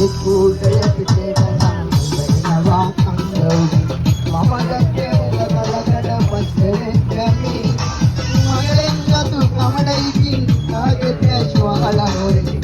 ඒකුඩය පිටේ ගනම් වෙනවා අංගවුඩි මම දැක්කේ උගලකට පස්සේ කමි මගලෙන් ගතු කමඩයිකින් කාගේ පැෂුවලා හොරේ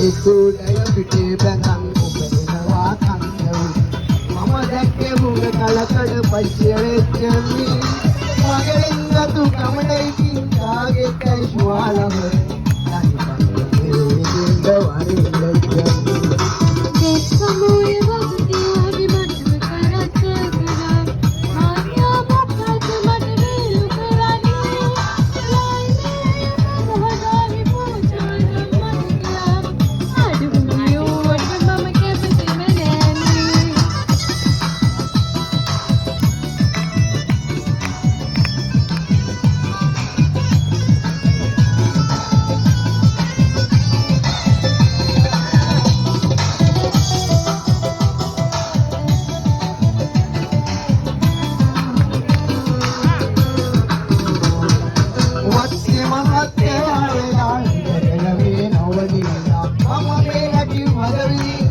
ඒකුඩය පිටේ බඳන් උපදිනවා අංගවුඩි මම දැක්කේ උගලකට පස්සේ කමි මගලෙන් ගතු කමඩයිකින් කාගේ පැෂුවලා හොරේ I'm